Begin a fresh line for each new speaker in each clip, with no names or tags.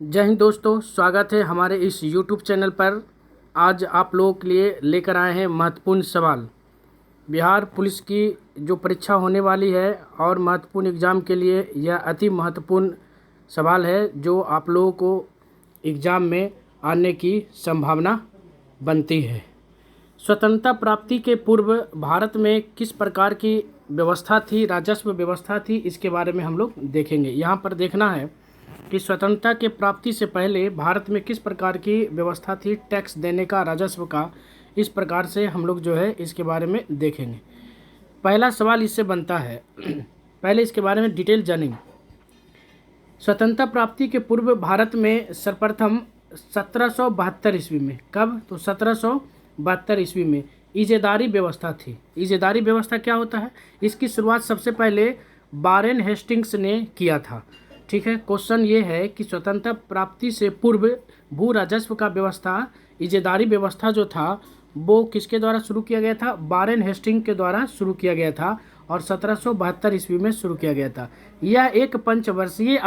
जय हिंद दोस्तों, स्वागत है हमारे इस YouTube चैनल पर। आज आप लोगों के लिए लेकर आए हैं महत्वपूर्ण सवाल। बिहार पुलिस की जो परीक्षा होने वाली है और महत्वपूर्ण एग्ज़ाम के लिए यह अति महत्वपूर्ण सवाल है जो आप लोगों को एग्ज़ाम में आने की संभावना बनती है। स्वतंत्रता प्राप्ति के पूर्व भारत में किस प्रकार की व्यवस्था थी, राजस्व व्यवस्था थी, इसके बारे में हम लोग देखेंगे। यहाँ पर देखना है कि स्वतंत्रता के प्राप्ति से पहले भारत में किस प्रकार की व्यवस्था थी टैक्स देने का, राजस्व का। इस प्रकार से हम लोग जो है इसके बारे में देखेंगे। पहला सवाल इससे बनता है पहले इसके बारे में डिटेल जानेंगे। स्वतंत्रता प्राप्ति के पूर्व भारत में सर्वप्रथम 1772 ईस्वी में, कब? तो 1772 ईस्वी में इज़ेदारी व्यवस्था थी। इज़ेदारी व्यवस्था क्या होता है? इसकी शुरुआत सबसे पहले वारेन हेस्टिंग्स ने किया था। ठीक है, क्वेश्चन ये है कि स्वतंत्रता प्राप्ति से पूर्व भू राजस्व का व्यवस्था, इज़ेदारी व्यवस्था जो था वो किसके द्वारा शुरू किया गया था? वारेन हेस्टिंग के द्वारा शुरू किया गया था और 1772 ईस्वी में शुरू किया गया था। यह एक पंचवर्षीय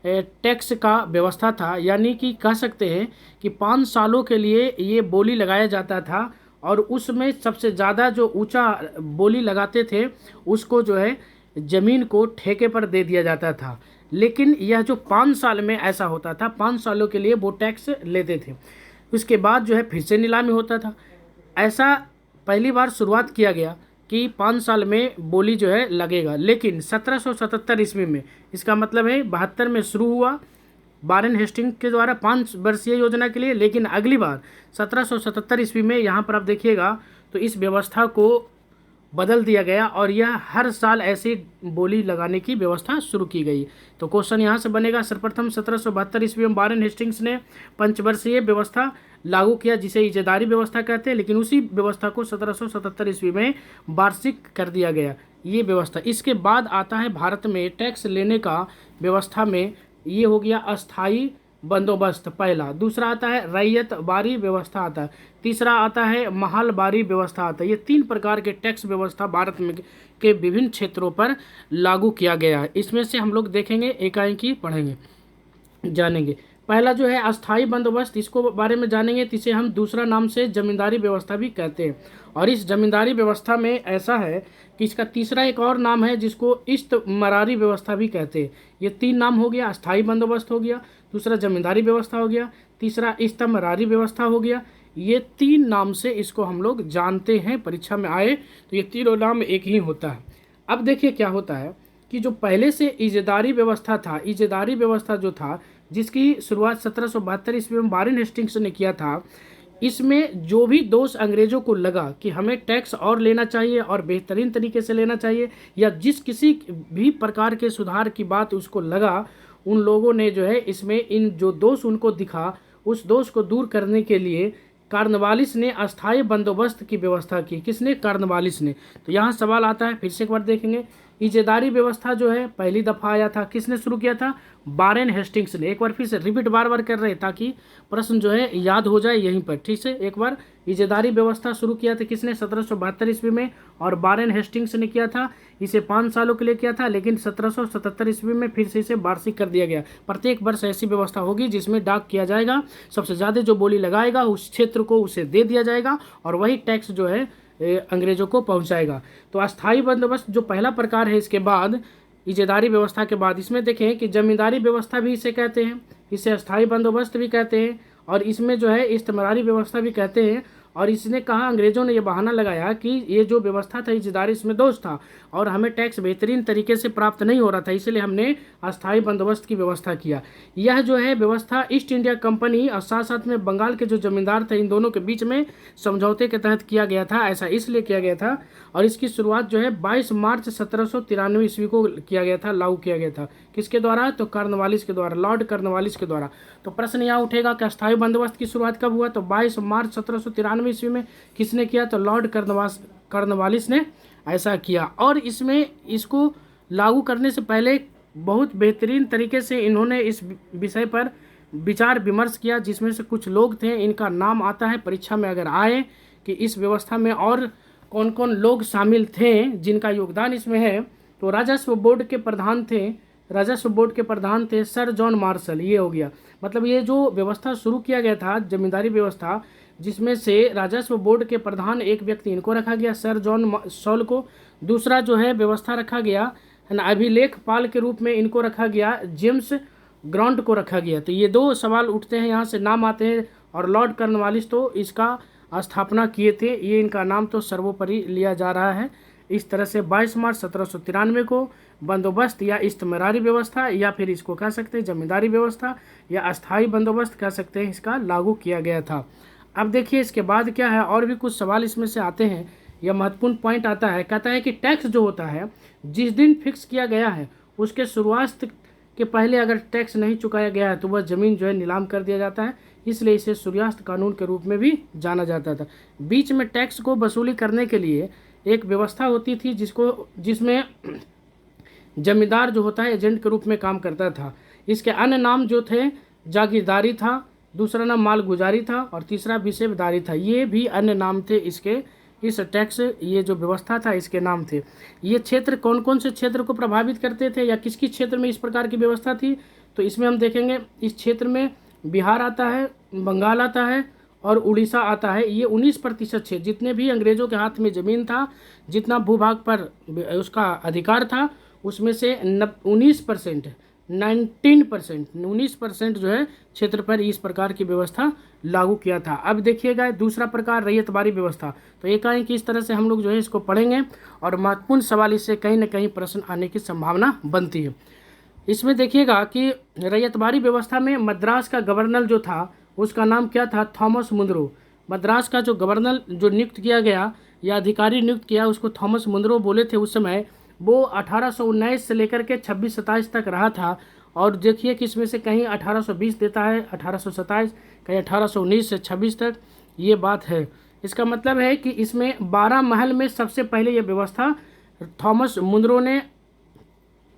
टैक्स का व्यवस्था था, यानी कि कह सकते हैं कि 5 सालों के लिए ये बोली लगाया जाता था और उसमें सबसे ज़्यादा जो ऊंचा बोली लगाते थे उसको जो है ज़मीन को ठेके पर दे दिया जाता था। लेकिन यह जो 5 साल में ऐसा होता था, 5 सालों के लिए वो टैक्स लेते थे। उसके बाद जो है फिर से नीलामी होता था। ऐसा पहली बार शुरुआत किया गया कि 5 साल में बोली जो है लगेगा, लेकिन 1777 ईस्वी में, इसका मतलब है 72 में शुरू हुआ वारेन हेस्टिंग के द्वारा 5 वर्षीय योजना के लिए। लेकिन अगली बार 1777 ईस्वी में यहाँ पर आप देखिएगा तो इस व्यवस्था को बदल दिया गया और यह हर साल ऐसी बोली लगाने की व्यवस्था शुरू की गई। तो क्वेश्चन यहाँ से बनेगा, सर्वप्रथम 1772 ईस्वी में वारेन हेस्टिंग्स ने पंचवर्षीय व्यवस्था लागू किया जिसे इज़ेदारी व्यवस्था कहते हैं, लेकिन उसी व्यवस्था को 1777 ईस्वी में वार्षिक कर दिया गया ये व्यवस्था। इसके बाद आता है भारत में टैक्स लेने का व्यवस्था में, ये हो गया अस्थाई बंदोबस्त पहला। दूसरा आता है रैयत बारी व्यवस्था आता है। तीसरा आता है महलबारी व्यवस्था आता है। ये 3 प्रकार के टैक्स व्यवस्था भारत में के विभिन्न क्षेत्रों पर लागू किया गया है। इसमें से हम लोग देखेंगे, एकाएकी पढ़ेंगे, जानेंगे। पहला जो है अस्थाई बंदोबस्त, इसको बारे में जानेंगे। इसे हम दूसरा नाम से जमींदारी व्यवस्था भी कहते हैं। और इस जमींदारी व्यवस्था में ऐसा है कि इसका तीसरा एक और नाम है जिसको इस्तमरारी व्यवस्था भी कहते हैं। ये 3 नाम हो गया, अस्थाई बंदोबस्त हो गया, दूसरा जमींदारी व्यवस्था हो गया, तीसरा इस्तमरारी व्यवस्था हो गया। ये 3 नाम से इसको हम लोग जानते हैं, परीक्षा में आए तो ये तीनों नाम एक ही होता है। अब देखिए क्या होता है कि जो पहले से इज़ेदारी व्यवस्था था, इज़ेदारी व्यवस्था जो था जिसकी शुरुआत 1772 ईस्वी में वारेन हेस्टिंग्स ने किया था, इसमें जो भी दोष अंग्रेज़ों को लगा कि हमें टैक्स और लेना चाहिए और बेहतरीन तरीके से लेना चाहिए, या जिस किसी भी प्रकार के सुधार की बात उसको लगा, उन लोगों ने जो है इसमें इन जो दोष उनको दिखा उस दोष को दूर करने के लिए कार्नवालिस ने अस्थायी बंदोबस्त की व्यवस्था की। किसने? कार्नवालिस ने। तो यहाँ सवाल आता है, फिर से एक बार देखेंगे। इज़ेदारी व्यवस्था जो है पहली दफ़ा आया था, किसने शुरू किया था? वारेन हेस्टिंग्स ने। एक बार फिर से रिपीट बार बार कर रहे ताकि प्रश्न जो है याद हो जाए यहीं पर। ठीक है, एक बार इज़ेदारी व्यवस्था शुरू किया था किसने? 1772 ईस्वी में, और वारेन हेस्टिंग्स ने किया था। इसे 5 सालों के लिए किया था, लेकिन 1777 ईस्वी में फिर से इसे वार्षिक कर दिया गया। प्रत्येक वर्ष ऐसी व्यवस्था होगी जिसमें डाक किया जाएगा, सबसे ज़्यादा जो बोली लगाएगा उस क्षेत्र को उसे दे दिया जाएगा और वही टैक्स जो है अंग्रेजों को पहुंचाएगा। तो अस्थाई बंदोबस्त जो पहला प्रकार है, इसके बाद इज़ेदारी व्यवस्था के बाद इसमें देखें कि जमींदारी व्यवस्था भी इसे कहते हैं, इसे अस्थाई बंदोबस्त भी कहते हैं और इसमें जो है इस्तमरारी व्यवस्था भी कहते हैं। और इसने कहा, अंग्रेज़ों ने यह बहाना लगाया कि ये जो व्यवस्था था इज़ेदारी, इसमें दोष था और हमें टैक्स बेहतरीन तरीके से प्राप्त नहीं हो रहा था, इसलिए हमने अस्थाई बंदोबस्त की व्यवस्था किया। यह जो है व्यवस्था ईस्ट इंडिया कंपनी और साथ साथ में बंगाल के जो जमींदार थे इन दोनों के बीच में समझौते के तहत किया गया था। ऐसा इसलिए किया गया था और इसकी शुरुआत जो है 22 मार्च 1793 ईस्वी को किया गया था, लागू किया गया था। किसके द्वारा? तो कार्नवालिस के द्वारा, लॉर्ड कार्नवालिस के द्वारा। तो प्रश्न यहाँ उठेगा कि अस्थाई बंदोबस्त की शुरुआत कब हुआ? तो 22 मार्च 1793 ईस्वी में। किसने किया? तो लॉर्ड कार्नवालिस ने ऐसा किया। और इसमें इसको लागू करने से पहले बहुत बेहतरीन तरीके से इन्होंने इस विषय पर विचार विमर्श किया, जिसमें से कुछ लोग थे, इनका नाम आता है परीक्षा में अगर आए कि इस व्यवस्था में और कौन कौन लोग शामिल थे जिनका योगदान इसमें है। तो राजस्व बोर्ड के प्रधान थे राजस्व बोर्ड के प्रधान थे सर जॉन मार्शल, ये हो गया। मतलब ये जो व्यवस्था शुरू किया गया था जमींदारी व्यवस्था, जिसमें से राजस्व बोर्ड के प्रधान एक व्यक्ति इनको रखा गया सर जॉन मार्शल को, दूसरा जो है व्यवस्था रखा गया है ना अभिलेख पाल के रूप में इनको रखा गया जेम्स ग्रांट को रखा गया। तो ये दो सवाल उठते हैं, यहाँ से नाम आते हैं। और लॉर्ड कॉर्नवालिस तो इसका स्थापना किए थे, ये इनका नाम तो सर्वोपरि लिया जा रहा है। इस तरह से 22 मार्च 1793 को बंदोबस्त या इस्तेमारी व्यवस्था या फिर इसको कह सकते हैं जमींदारी व्यवस्था या अस्थाई बंदोबस्त कह सकते हैं, इसका लागू किया गया था। अब देखिए इसके बाद क्या है, और भी कुछ सवाल इसमें से आते हैं। यह महत्वपूर्ण पॉइंट आता है, कहता है कि टैक्स जो होता है जिस दिन फिक्स किया गया है उसके शुरुआत के पहले अगर टैक्स नहीं चुकाया गया है तो वह ज़मीन जो है नीलाम कर दिया जाता है, इसलिए इसे सूर्यास्त कानून के रूप में भी जाना जाता था। बीच में टैक्स को वसूली करने के लिए एक व्यवस्था होती थी जिसमें जमींदार जो होता है एजेंट के रूप में काम करता था। इसके अन्य नाम जो थे जागीरदारी था, दूसरा नाम मालगुजारी था और तीसरा विसेबदारी था। ये भी अन्य नाम थे इसके, इस टैक्स ये जो व्यवस्था था इसके नाम थे। ये क्षेत्र कौन कौन से क्षेत्र को प्रभावित करते थे या किस किस क्षेत्र में इस प्रकार की व्यवस्था थी, तो इसमें हम देखेंगे इस क्षेत्र में बिहार आता है, बंगाल आता है और उड़ीसा आता है। ये 19% क्षेत्र जितने भी अंग्रेज़ों के हाथ में ज़मीन था, जितना भूभाग पर उसका अधिकार था, उसमें से 19% जो है क्षेत्र पर इस प्रकार की व्यवस्था लागू किया था। अब देखिएगा दूसरा प्रकार रैयतबारी व्यवस्था। तो ये कहें कि इस तरह से हम लोग जो है इसको पढ़ेंगे और महत्वपूर्ण सवाल इससे कहीं ना कहीं प्रश्न आने की संभावना बनती है। इसमें देखिएगा कि रैयतबारी व्यवस्था में मद्रास का गवर्नर जो था उसका नाम क्या था, थॉमस मुनरो। मद्रास का जो गवर्नर जो नियुक्त किया गया या अधिकारी नियुक्त किया उसको थॉमस मुनरो बोले थे उस समय। वो 1819 से लेकर के 26-27 तक रहा था। और देखिए कि इसमें से कहीं 1820 देता है, 1827, कहीं 1819 से 26 तक ये बात है। इसका मतलब है कि इसमें 12 महल में सबसे पहले ये व्यवस्था थॉमस मुनरो ने,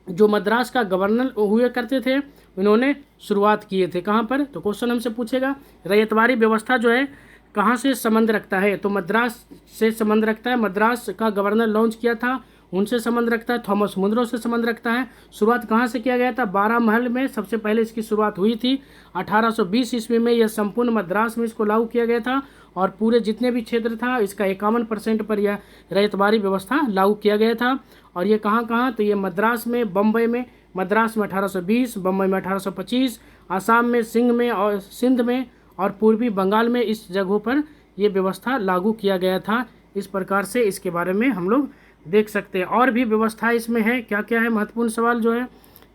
जो मद्रास का गवर्नर हुए करते थे, इन्होंने शुरुआत किए थे। कहाँ पर, तो क्वेश्चन हमसे पूछेगा रैयतवारी व्यवस्था जो है कहाँ से संबंध रखता है, तो मद्रास से संबंध रखता है। मद्रास का गवर्नर लॉन्च किया था, उनसे संबंध रखता है। थॉमस मुनरो से संबंध रखता है। शुरुआत कहाँ से किया गया था, 12 महल में सबसे पहले इसकी शुरुआत हुई थी। 1820 ईस्वी में यह संपूर्ण मद्रास में इसको लागू किया गया था और पूरे जितने भी क्षेत्र था इसका 51% पर यह रैयतवारी व्यवस्था लागू किया गया था। और ये कहाँ कहाँ, तो ये मद्रास में, बम्बई में, मद्रास में 1820, बम्बई में 1825, आसाम में, सिंध में और पूर्वी बंगाल में, इस जगहों पर यह व्यवस्था लागू किया गया था। इस प्रकार से इसके बारे में हम लोग देख सकते हैं। और भी व्यवस्था इसमें है, क्या क्या है महत्वपूर्ण सवाल जो है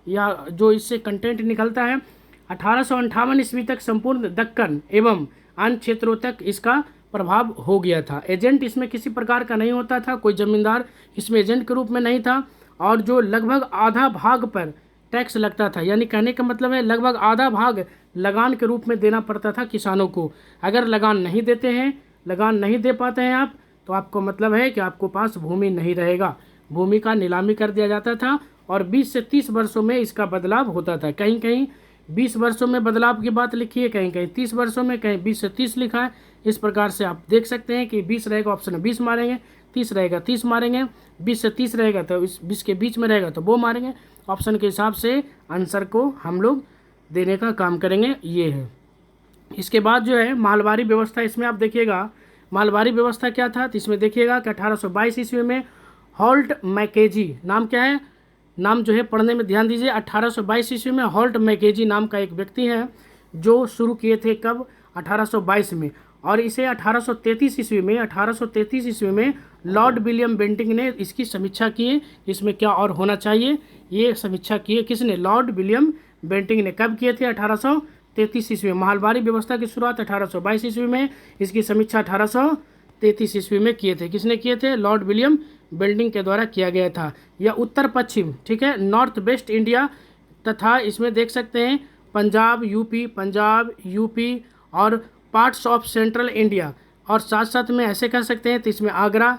या जो इससे कंटेंट निकलता है। 1858 ईस्वी तक संपूर्ण दक्कन एवं अन्य क्षेत्रों तक इसका प्रभाव हो गया था। एजेंट इसमें किसी प्रकार का नहीं होता था, कोई जमींदार इसमें एजेंट के रूप में नहीं था। और जो लगभग आधा भाग पर टैक्स लगता था, यानी कहने का मतलब है लगभग आधा भाग लगान के रूप में देना पड़ता था किसानों को। अगर लगान नहीं देते हैं, लगान नहीं दे पाते हैं आप, तो आपको मतलब है कि आपको पास भूमि नहीं रहेगा, भूमि का नीलामी कर दिया जाता था। और 20 से 30 वर्षों में इसका बदलाव होता था। कहीं कहीं 20 वर्षों में बदलाव की बात लिखी है, कहीं कहीं 30 वर्षों में, कहीं 20 से 30 लिखा है। इस प्रकार से आप देख सकते हैं कि 20 रहेगा ऑप्शन में 20 मारेंगे, 30 रहेगा 30 मारेंगे, 20 से 30 रहेगा तो इस 20 के बीच में रहेगा तो वो मारेंगे। ऑप्शन के हिसाब से आंसर को हम लोग देने का काम करेंगे, ये है। इसके बाद जो है मालवारी व्यवस्था, इसमें आप देखिएगा मालवारी व्यवस्था क्या था, तो इसमें देखिएगा कि 1822 ईस्वी में हॉल्ट मैकेजी, नाम क्या है, नाम जो है पढ़ने में ध्यान दीजिए। 1822 ईस्वी में हॉल्ट मैकेजी नाम का एक व्यक्ति है जो शुरू किए थे, कब, 1822 में। और इसे 1833 ईस्वी में लॉर्ड विलियम बेंटिंग ने इसकी समीक्षा की, इसमें क्या और होना चाहिए, ये समीक्षा की किसने, लॉर्ड विलियम बेंटिंग ने। कब किए थे, 1833 ईस्वी में। मालवारी व्यवस्था की शुरुआत 1822 ईस्वी में, इसकी समीक्षा 1833 ईस्वी में किए थे। किसने किए थे, लॉर्ड विलियम बेंटिंग के द्वारा किया गया था। यह उत्तर पश्चिम, ठीक है, नॉर्थ वेस्ट इंडिया तथा इसमें देख सकते हैं पंजाब यूपी और पार्ट्स ऑफ सेंट्रल इंडिया, और साथ साथ में ऐसे कह सकते हैं तो इसमें Agra,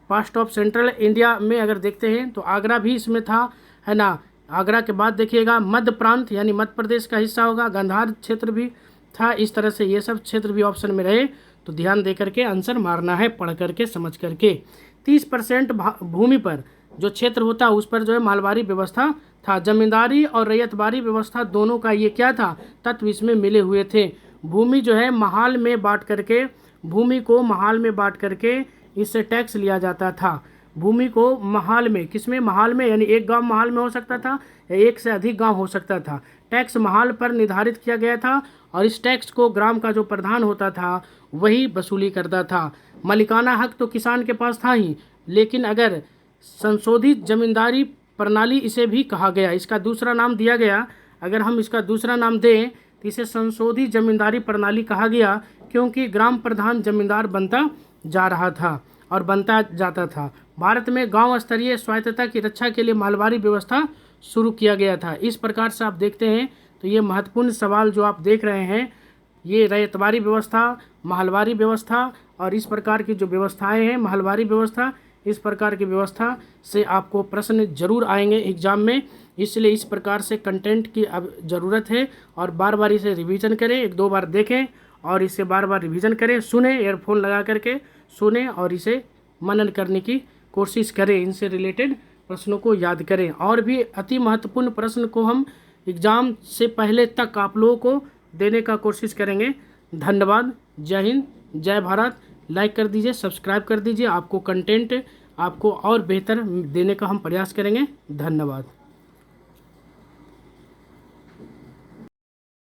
part of central India में अगर देखते हैं तो आगरा भी इसमें था, है ना। आगरा के बाद देखिएगा मध्य प्रांत यानी मध्य प्रदेश का हिस्सा होगा, गांधार क्षेत्र भी था। इस तरह से ये सब क्षेत्र भी ऑप्शन में रहे, तो ध्यान दे करके आंसर मारना है, पढ़ करके समझ करके। 30% भूमि पर जो क्षेत्र होता उस पर जो है मालवाड़ी व्यवस्था था। जमींदारी और रैयतवाड़ी व्यवस्था दोनों का ये क्या था, तत्व इसमें मिले हुए थे। भूमि जो है महाल में बांट करके, भूमि को महाल में बांट करके इससे टैक्स लिया जाता था। भूमि को महाल में, किसमें, महाल में, यानी एक गांव महाल में हो सकता था या एक से अधिक गांव हो सकता था। टैक्स महाल पर निर्धारित किया गया था और इस टैक्स को ग्राम का जो प्रधान होता था वही वसूली करता था। मालिकाना हक तो किसान के पास था ही, लेकिन अगर संशोधित जमींदारी प्रणाली इसे भी कहा गया, इसका दूसरा नाम दिया गया। अगर हम इसका दूसरा नाम दें तो इसे संशोधित जमींदारी प्रणाली कहा गया, क्योंकि ग्राम प्रधान जमींदार बनता जा रहा था और बनता जाता था। भारत में गांव स्तरीय स्वायत्तता की रक्षा के लिए मालवाड़ी व्यवस्था शुरू किया गया था। इस प्रकार से आप देखते हैं तो ये महत्वपूर्ण सवाल जो आप देख रहे हैं, ये रैयतवाड़ी व्यवस्था, महलवाड़ी व्यवस्था और इस प्रकार की जो व्यवस्थाएं हैं, महलवाड़ी व्यवस्था, इस प्रकार की व्यवस्था से आपको प्रश्न जरूर आएंगे एग्जाम में। इसलिए इस प्रकार से कंटेंट की अब ज़रूरत है और बार बार इसे रिवीजन करें, एक दो बार देखें और इसे बार बार रिवीजन करें, सुने, ईयरफोन लगा करके सुने और इसे मनन करने की कोशिश करें। इनसे रिलेटेड प्रश्नों को याद करें और भी अति महत्वपूर्ण प्रश्न को हम एग्ज़ाम से पहले तक आप लोगों को देने का कोशिश करेंगे। धन्यवाद। जय हिंद, जय भारत। लाइक कर दीजिए, सब्सक्राइब कर दीजिए। आपको कंटेंट आपको और बेहतर देने का हम प्रयास करेंगे। धन्यवाद।